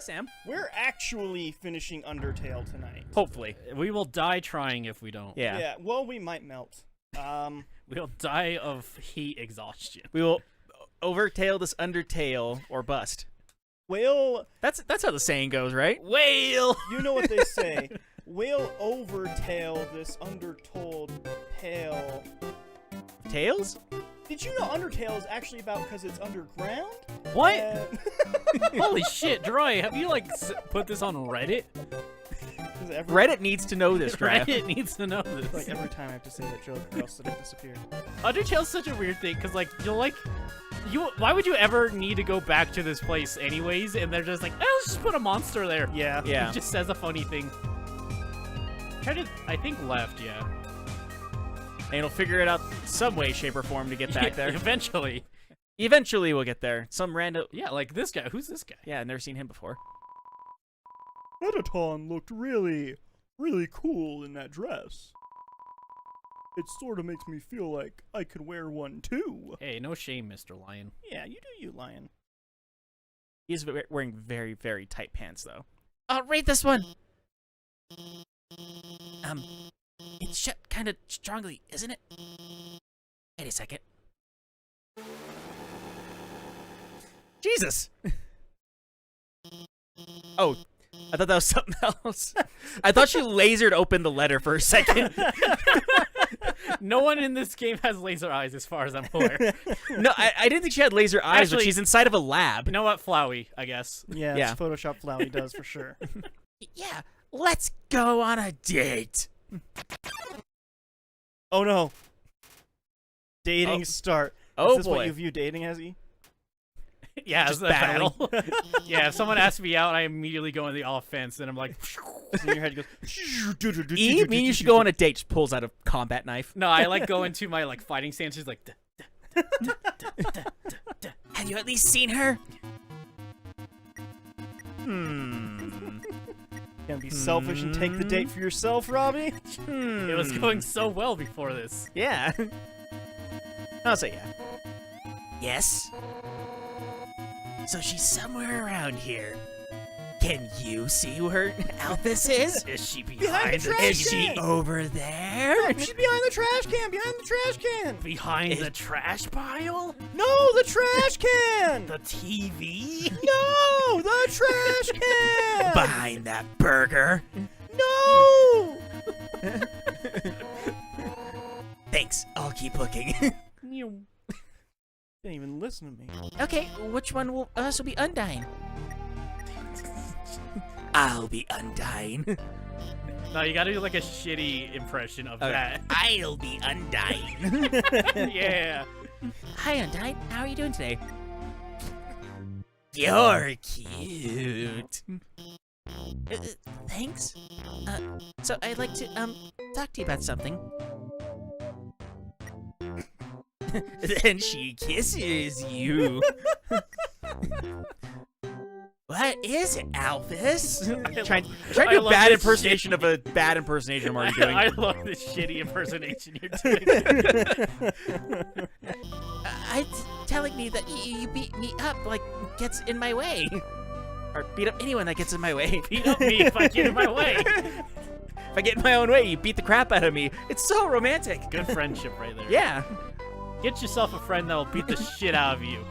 Sam. We're actually finishing Undertale tonight. Hopefully. We will die trying if we don't. Yeah. Yeah, well, we might melt. We'll die of heat exhaustion. We will overtail this Undertale or bust. We'll... That's how the saying goes, right? Whale! You know what they say. We'll overtail this undertold tale. Tails? Did you know Undertale is actually about because it's underground? What? And- Holy shit, Droy, have you, like, put this on Reddit? Reddit needs to know this, Draft. Reddit needs to know this. Like, every time I have to say that joke, or else it'll disappear. Undertale's such a weird thing, because, like, you'll, like... Why would you ever need to go back to this place anyways? And they're just like, let's just put a monster there. Yeah. Yeah. It just says a funny thing. I think left, yeah. And it'll figure it out some way, shape, or form to get back there. Eventually. Eventually we'll get there. Some random... Yeah, like this guy. Who's this guy? Yeah, I've never seen him before. Mettaton looked really, really cool in that dress. It sort of makes me feel like I could wear one too. Hey, no shame, Mr. Lion. Yeah, you do you, Lion. He's wearing very, very tight pants, though. I'll rate this one. It's shut kind of strongly, isn't it? Wait a second. Jesus! Oh, I thought that was something else. I thought she lasered open the letter for a second. No one in this game has laser eyes, as far as I'm aware. No, I didn't think she had laser eyes, but Actually, she's inside of a lab. You know what? Flowey, I guess. Yeah, Yeah. Photoshop Flowey does for sure. Yeah, let's go on a date. Oh no. Dating Oh. start. Oh, Is this boy. what you view dating as, E? Yeah, Just it's a battling. battle. Yeah, if someone asks me out, I immediately go in the offense, and I'm like... In your head goes... E, me and you should go on a date. Just pulls out a combat knife. No, I like go into my like fighting stance, just like... Have you at least seen her? Gonna be selfish and take the date for yourself, Robbie? It was going so well before this. Yeah. I'll say yeah. Yes. So she's somewhere around here. Can you see where Alphys is? Is she Behind the trash Is she can. over there? She's behind the trash can! Behind the trash can! behind the trash pile? No, the trash can! The TV? No, the trash can! Behind that burger? No! Thanks. I'll keep looking. Didn't even listen to me. Okay, which one will us will be Undyne? I'll be Undyne. No, you gotta do like a shitty impression of that. I'll be Undyne. Yeah. Hi, Undyne. How are you doing today? You're cute. Thanks. So I'd like to talk to you about something. Then she kisses you. What is it, Alphys? Trying to do a love bad this impersonation of a bad impersonation I'm already doing. I love this shitty impersonation you're doing. It's telling me that you beat me up, like, gets in my way. Or beat up anyone that gets in my way. Beat up me if I get in my way. If I get in my own way, you beat the crap out of me. It's so romantic. Good friendship right there. Yeah. Get yourself a friend that'll beat the shit out of you.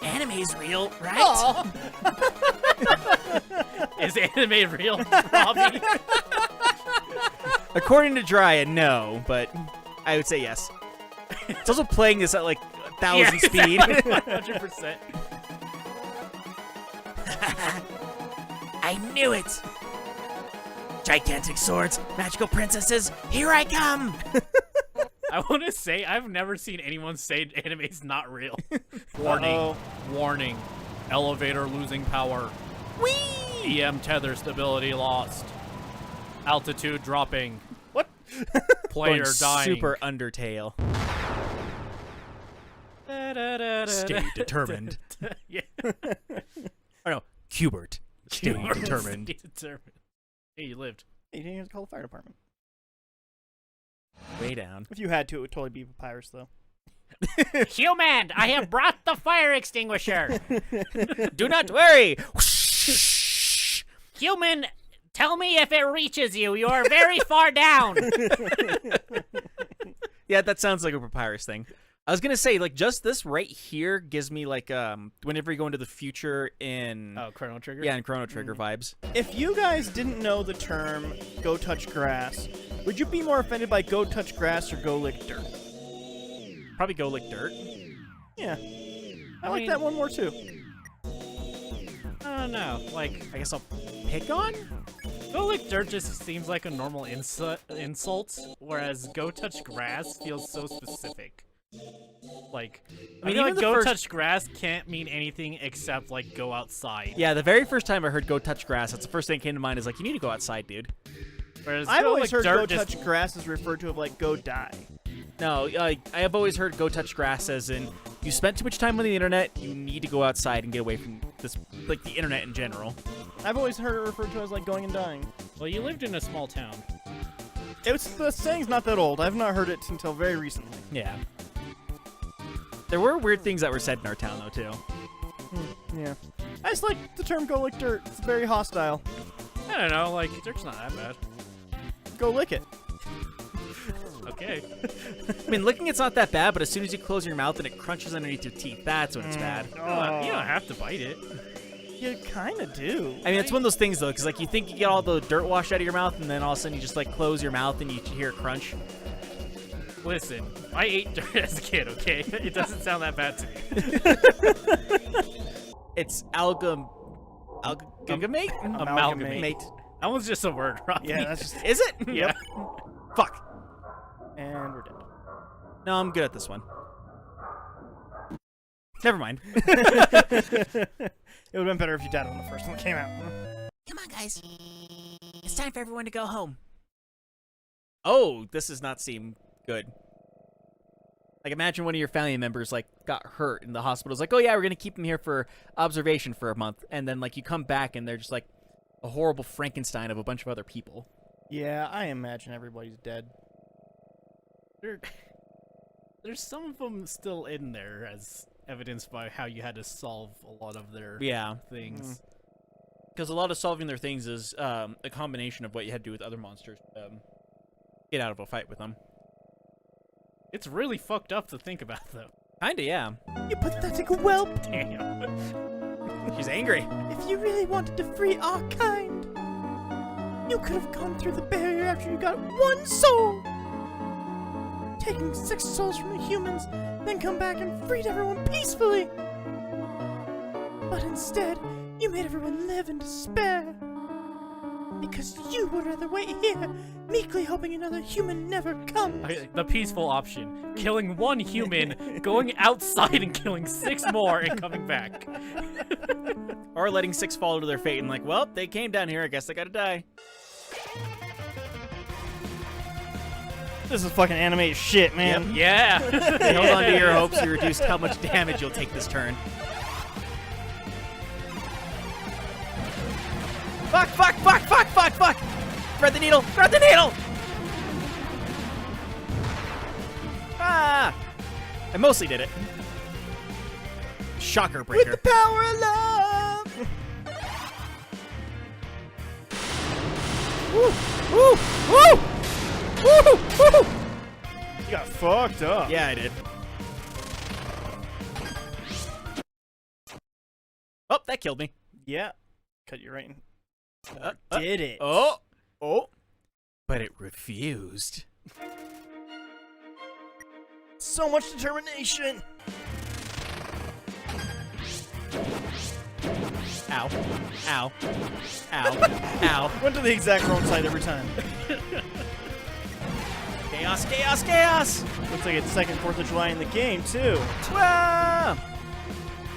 Anime's real, right? Is anime real, Robbie? According to Drya, no, but I would say yes. It's also playing this at like 1,000 speed. 100%. I knew it! Gigantic swords, magical princesses, here I come! I want to say, I've never seen anyone say anime's not real. Warning. Warning. Elevator losing power. Whee! EM tether stability lost. Altitude dropping. What? Player Going dying. Super Undertale. Stay determined. Yeah. Oh no, Hubert. Stay determined. Stay determined. Hey, you lived. You didn't have to call the fire department. Way down. If you had to, it would totally be Papyrus, though. Human, I have brought the fire extinguisher. Do not worry. Whoosh. Human, tell me if it reaches you. You are very far down. Yeah, that sounds like a papyrus thing. I was gonna say, like, just this right here gives me like whenever you go into the future in Chrono Trigger. Yeah, in Chrono Trigger vibes. If you guys didn't know the term "go touch grass," would you be more offended by "go touch grass" or "go lick dirt"? Probably go lick dirt. Yeah, I like that one more too. I don't know. Like, I guess I'll pick on. go lick dirt just seems like a normal insult, whereas go touch grass feels so specific. Like, I mean, even like, the go first- touch grass can't mean anything except, like, go outside. Yeah, the very first time I heard "go touch grass," that's the first thing that came to mind. Is like, you need to go outside, dude. Whereas I've go always lick heard dirt "go just, touch grass" is referred to as like "go die." No, I have always heard "go touch grass" as in you spent too much time on the internet. You need to go outside and get away from this, like the internet in general. I've always heard it referred to as like going and dying. Well, you lived in a small town. The saying's not that old. I've not heard it until very recently. Yeah. There were weird things that were said in our town, though, too. Yeah. I just like the term "go lick dirt." It's very hostile. I don't know, like, dirt's not that bad. Go lick it. Okay. I mean, licking it's not that bad, but as soon as you close your mouth and it crunches underneath your teeth, that's when it's bad. You don't have to bite it. You kind of do. I mean, it's one of those things, though, because, like, you think you get all the dirt washed out of your mouth, and then all of a sudden you just, like, close your mouth and you hear it crunch. Listen, I ate dirt as a kid, okay? It doesn't sound that bad to me. It's amalgamate? Amalgamate. That one's just a word, Robbie. Yeah, that's just. Is it? Yeah. Fuck. And we're dead. No, I'm good at this one. Never mind. It would have been better if you died when the first one came out. Come on, guys. It's time for everyone to go home. Oh, this does not seem good. Like, imagine one of your family members, like, got hurt in the hospital. It's like, oh, yeah, we're going to keep them here for observation for a month. And then, like, you come back and they're just, like, a horrible Frankenstein of a bunch of other people. Yeah, I imagine everybody's dead. There's some of them still in there, as evidenced by how you had to solve a lot of their things. Because a lot of solving their things is a combination of what you had to do with other monsters. Get out of a fight with them. It's really fucked up to think about, though. Kinda, yeah. You pathetic whelp! Damn. She's angry. If you really wanted to free our kind, you could have gone through the barrier after you got one soul! Taking 6 souls from the humans, then come back and freed everyone peacefully! But instead, you made everyone live in despair! Because you would rather wait here, meekly hoping another human never comes! Okay, the peaceful option. Killing one human, going outside and killing 6 more, and coming back. Or letting 6 fall to their fate and like, well, they came down here, I guess they gotta die. This is fucking animated shit, man. Yeah. Hold on to your hopes, you reduced how much damage you'll take this turn. Fuck, fuck, fuck, fuck, fuck, fuck! Thread the needle, thread the needle! Ah! I mostly did it. Shocker breaker. With the power of love! Woo! Woo! Woo! Woo! Woo! You got fucked up. Yeah, I did. Oh, that killed me. Yeah. Cut you right in. Uh, Did it. Oh! Oh! But it refused. So much determination. Ow. Ow. Ow. Ow. Went to the exact wrong side every time. Chaos, chaos, chaos! Looks like it's second 4th of July in the game, too. Whoa!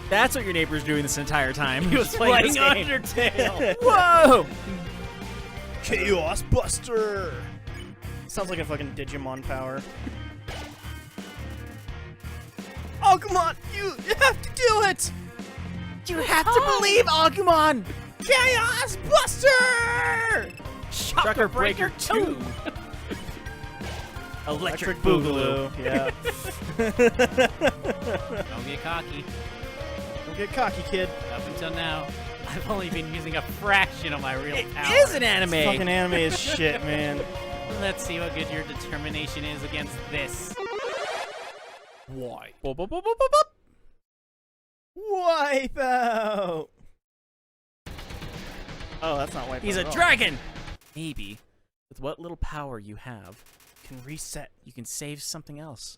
That's what your neighbor's doing this entire time. He was playing this game. Undertale. Whoa! Chaos Buster! Sounds like a fucking Digimon power. Oh, come on! You have to do it! You have to believe Agumon! Chaos Buster! Shocker Breaker 2! Electric Boogaloo. Yeah. Don't get cocky. Don't get cocky, kid. Up until now. I've only been using a fraction of my real power. It is an anime. Fucking anime is shit, man. Let's see what good your determination is against this. Why? Boop, boop, boop, boop, boop, boop. Wipe out. Oh, that's not wipe out. He's a at all. dragon. Maybe with what little power you have, Can reset. you can save something else.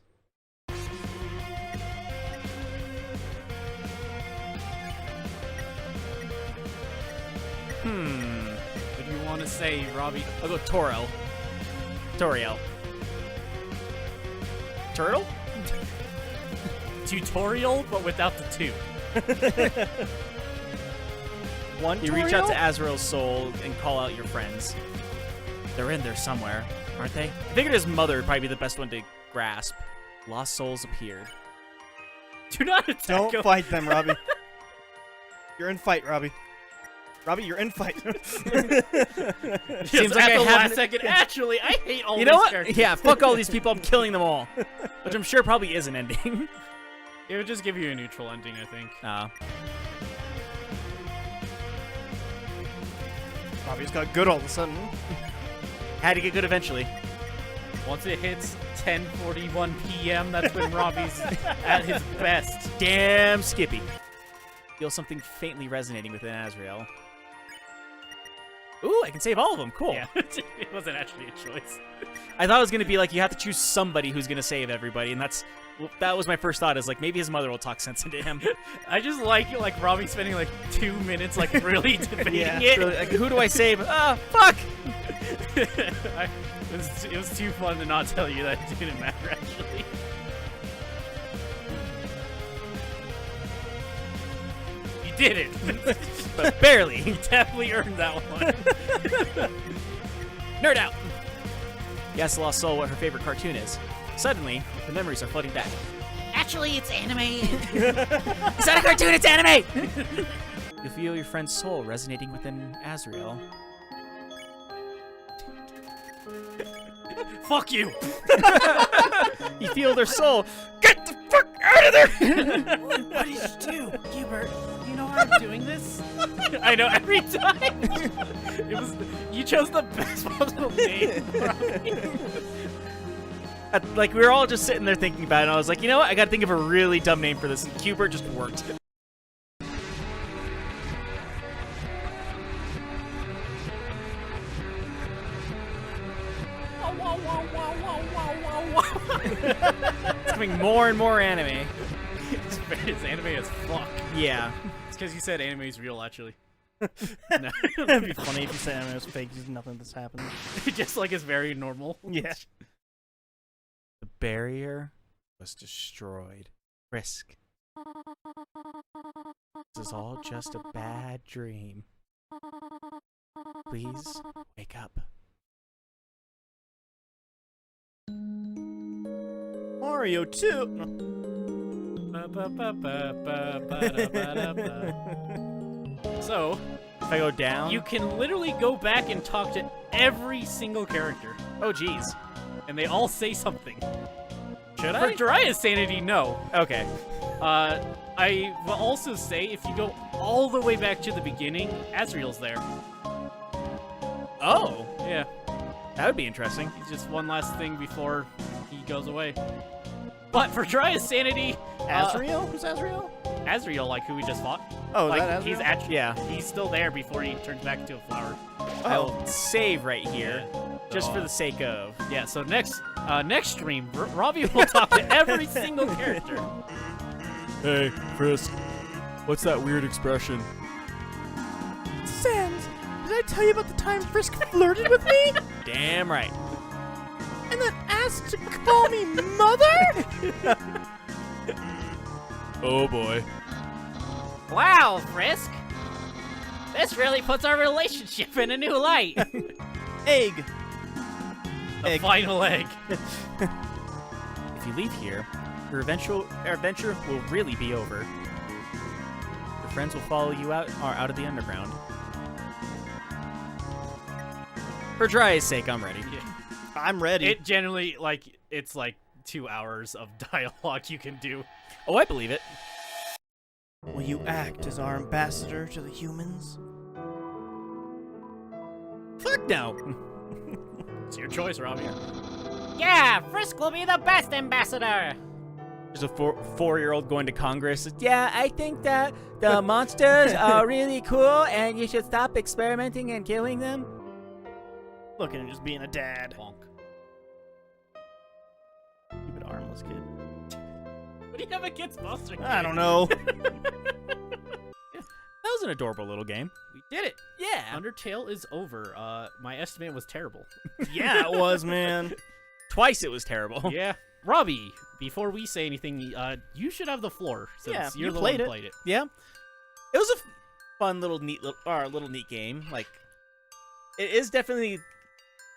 What do you want to say, Robbie? I'll go Toriel. Toriel. Turtle? Tutorial, but without the 2. One. You reach out to Toriel? Azrael's soul and call out your friends. They're in there somewhere, aren't they? I figured his mother would probably be the best one to grasp. Lost souls appeared. Do not attack Don't him. fight them, Robbie. You're in fight, Robbie. Robbie, you're in fight. Just Seems like at I the last haven't- second. Actually, I hate all You these know what? characters. Yeah, fuck all these people. I'm killing them all. Which I'm sure probably is an ending. It would just give you a neutral ending, I think. Robbie's got good all of a sudden. Had to get good eventually. Once it hits 10:41 p.m., that's when Robbie's at his best. Damn Skippy. Feel something faintly resonating within Azrael. Ooh, I can save all of them. Cool. Yeah, it wasn't actually a choice. I thought it was going to be like you have to choose somebody who's going to save everybody, and that was my first thought, is like maybe his mother will talk sense into him. I just like Robbie spending like 2 minutes like really debating Yeah, it. Really, like, who do I save? Fuck! It was too fun to not tell you that it didn't matter actually. You did it. But barely. You definitely earned that one. Nerd out! He asked the lost soul what her favorite cartoon is. Suddenly, the memories are flooding back. Actually, it's anime. It's not a cartoon, it's anime! You feel your friend's soul resonating within Azrael. Fuck you. You feel their soul. Get the fuck out of there! What did you do, Hubert? You know I'm doing this? I know every time. You chose the best possible name. Like, we were all just sitting there thinking about it, and I was like, you know what? I gotta think of a really dumb name for this, and Hubert just worked. It's becoming more and more anime. It's anime as fuck. Yeah. It's because you said anime is real, actually. No. It'd be funny if you said anime was fake. There's nothing that's happened. Just like it's very normal. Yeah. The barrier was destroyed. Frisk. This is all just a bad dream. Please wake up. Mario 2. So, If I go down, you can literally go back and talk to every single character, Oh, jeez. and they all say something. Should For I? Jiraiya's sanity, no. Okay. I will also say, if you go all the way back to the beginning, Azrael's there. Oh, Yeah, that would be interesting. he's just one last thing before he goes away. But for Jiraiya's sanity, Azrael? Who's Azrael? Azrael, like who we just fought, Oh, like is that he's Azrael? actually Yeah. he's still there before he turns back into a flower. I'll save right here, just So, for the sake of. Yeah, so next stream, Robbie will talk to every single character. Hey, Frisk. What's that weird expression? Sans, did I tell you about the time Frisk flirted with me? Damn right. And then asked to call me mother? Oh boy. Wow, Frisk! This really puts our relationship in a new light. Egg. The Egg. final egg. If you leave here, your adventure will really be over. Your friends will follow you out of the underground. For Jiraiya's sake, I'm ready. I'm ready. It generally, it's like 2 hours of dialogue you can do. Oh, I believe it. Will you act as our ambassador to the humans? Fuck no. It's your choice, Robbie. Yeah, Frisk will be the best ambassador. There's a four-year-old going to Congress. Yeah, I think that the monsters are really cool, and you should stop experimenting and killing them. Looking and just being a dad. Bonk. Stupid armless kid. What do you have against monster? I don't know. That was an adorable little game. We did it. Yeah. Undertale is over. My estimate was terrible. Yeah, it was, man. Twice it was terrible. Yeah. Robbie, before we say anything, you should have the floor since Yeah, you're you the played one it. who played it. Yeah. It was a fun little neat game. Like, it is definitely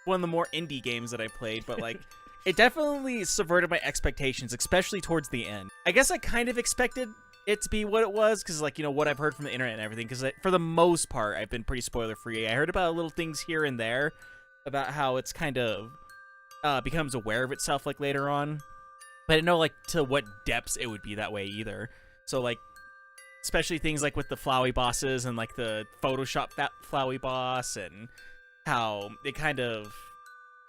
one of the more indie games that I played, but like it definitely subverted my expectations, especially towards the end. I guess I kind of expected it to be what it was because, like, you know, what I've heard from the internet and everything, because for the most part I've been pretty spoiler free. I heard about little things here and there about how it's kind of becomes aware of itself like later on, but I didn't know like to what depths it would be that way either. So like, especially things like with the Flowey bosses and like the Photoshop Flowey boss, and how it kind of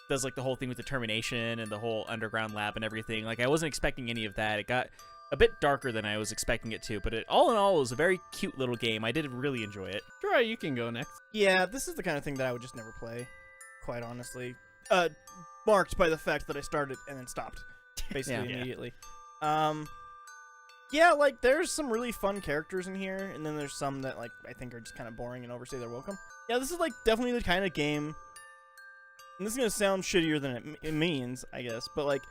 does like the whole thing with determination and the whole underground lab and everything. Like, I wasn't expecting any of that. It got a bit darker than I was expecting it to, but all in all, it was a very cute little game. I did really enjoy it. Troy, you can go next. Yeah, this is the kind of thing that I would just never play, quite honestly. Marked by the fact that I started and then stopped, basically Yeah. immediately. Yeah, like, there's some really fun characters in here, and then there's some that, like, I think are just kind of boring and overstay their welcome. Yeah, this is, like, definitely the kind of game, and this is going to sound shittier than it means, I guess, but, like,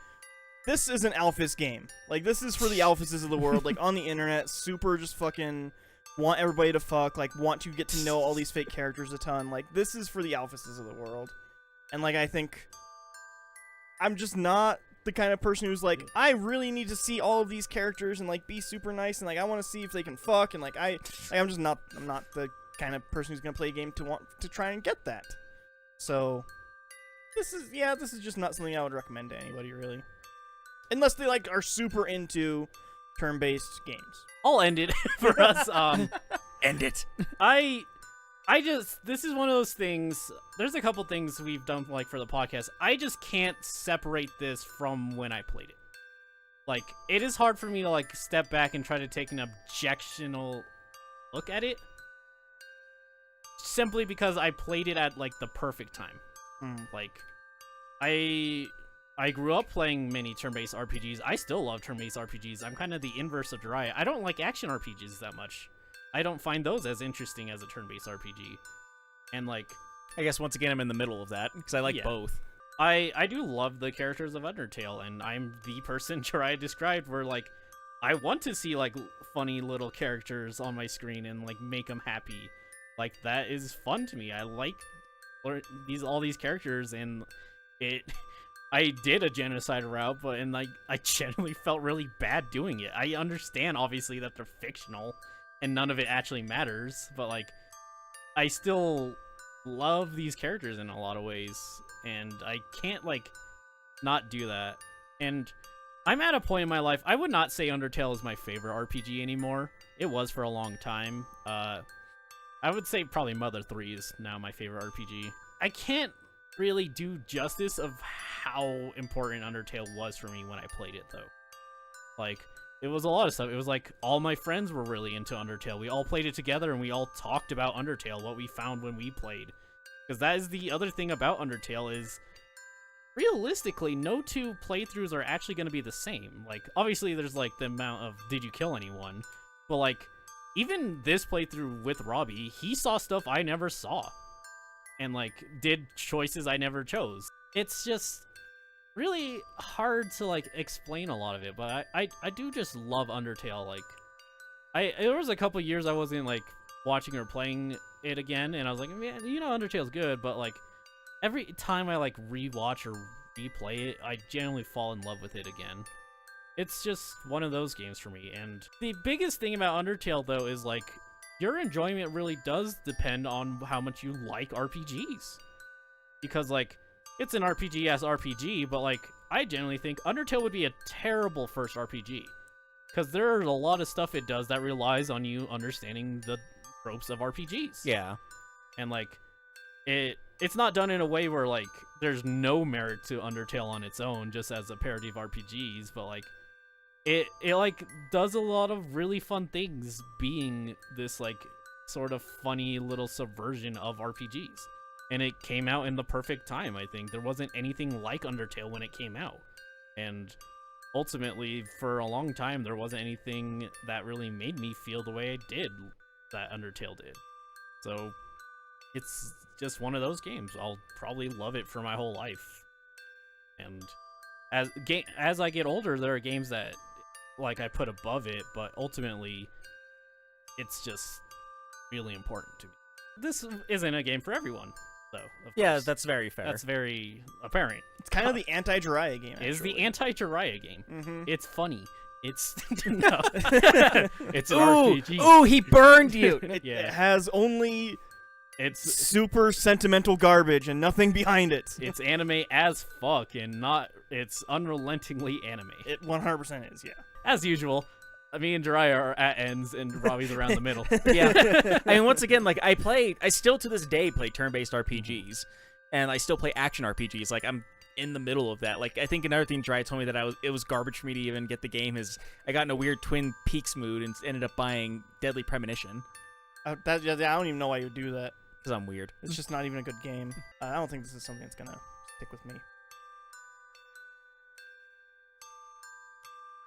this is an Alphys game. Like, this is for the Alphyses of the world, like, on the internet, super just fucking want everybody to fuck, like, want to get to know all these fake characters a ton. Like, this is for the Alphyses of the world. And, like, I think I'm just not the kind of person who's like, I really need to see all of these characters and, like, be super nice, and, like, I want to see if they can fuck, and, like, I'm not the kind of person who's gonna play a game to want to try and get that. So this is just not something I would recommend to anybody, really, unless they, like, are super into turn-based games. I'll end it for us. End it. This is one of those things. There's a couple things we've done, like, for the podcast. I just can't separate this from when I played it. Like, it is hard for me to, like, step back and try to take an objectional look at it, simply because I played it at, like, the perfect time. Like, I grew up playing many turn-based RPGs. I still love turn-based RPGs. I'm kind of the inverse of Jiraiya. I don't like action RPGs that much. I don't find those as interesting as a turn-based RPG. And, like, I guess once again I'm in the middle of that because I like both. I do love the characters of Undertale, and I'm the person Jiraiya described where, like, I want to see, like, funny little characters on my screen and, like, make them happy. Like, that is fun to me. I like all these characters, and I did a genocide route, but like, I genuinely felt really bad doing it. I understand, obviously, that they're fictional and none of it actually matters, but, like, I still love these characters in a lot of ways, and I can't, like, not do that. And I'm at a point in my life, I would not say Undertale is my favorite RPG anymore. It was for a long time. I would say probably Mother 3 is now my favorite RPG. I can't really do justice of how important Undertale was for me when I played it, though. Like, it was a lot of stuff. It was like all my friends were really into Undertale. We all played it together, and we all talked about Undertale, what we found when we played. Because that is the other thing about Undertale is, realistically, no two playthroughs are actually going to be the same. Like, obviously, there's, like, the amount of did you kill anyone, but, like, even this playthrough with Robbie, he saw stuff I never saw, and, like, did choices I never chose. It's just really hard to, like, explain a lot of it, but I do just love Undertale. Like, there was a couple years I wasn't, like, watching or playing it again, and I was like, man, you know, Undertale's good, but, like, every time I, like, rewatch or replay it, I generally fall in love with it again. It's just one of those games for me, and the biggest thing about Undertale, though, is, like, your enjoyment really does depend on how much you like RPGs. Because, like, it's an RPG as RPG, but, like, I generally think Undertale would be a terrible first RPG. because there's a lot of stuff it does that relies on you understanding the tropes of RPGs. Yeah. And like it's not done in a way where like there's no merit to Undertale on its own just as a parody of RPGs, but like it like does a lot of really fun things being this like sort of funny little subversion of RPGs. And it came out in the perfect time, I think. There wasn't anything like Undertale when it came out. And ultimately, for a long time, there wasn't anything that really made me feel the way I did that Undertale did. So it's just one of those games. I'll probably love it for my whole life. And as I get older, there are games that like I put above it, but ultimately it's just really important to me. This isn't a game for everyone, though. Of Yeah, course. that's very fair. That's very apparent. It's kind of the anti-Jiraiya game, It is the actually. anti-Jiraiya game. Mm-hmm. It's funny. It's no. It's an Ooh, RPG. ooh, he burned you. It Yeah. has only It's super sentimental garbage and nothing behind it. it's anime as fuck and not. It's unrelentingly anime. It 100% is, yeah. As usual, me and Jiraiya are at ends and Robbie's around the middle. Yeah. I mean, once again, like I still to this day play turn-based RPGs, and I still play action RPGs. Like I'm in the middle of that. Like I think another thing Jiraiya told me that it was garbage for me to even get the game is I got in a weird Twin Peaks mood and ended up buying Deadly Premonition I don't even know why you would do that. because I'm weird. It's just not even a good game. I don't think this is something that's gonna stick with me.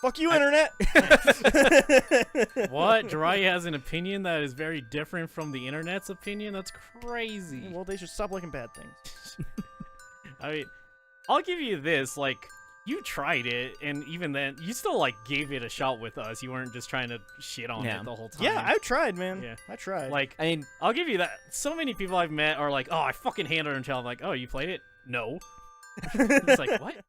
Fuck you, Internet! What? Jiraiya has an opinion that is very different from the internet's opinion? That's crazy. Well, they should stop liking bad things. I mean, I'll give you this, like, you tried it, and even then, you still, like, gave it a shot with us. You weren't just trying to shit on Yeah. it the whole time. Yeah, I tried, man. Yeah. I tried. Like, I mean, I'll give you that. So many people I've met are like, oh, I fucking hate Undertale. I'm like, oh, you played it? No. It's like, what?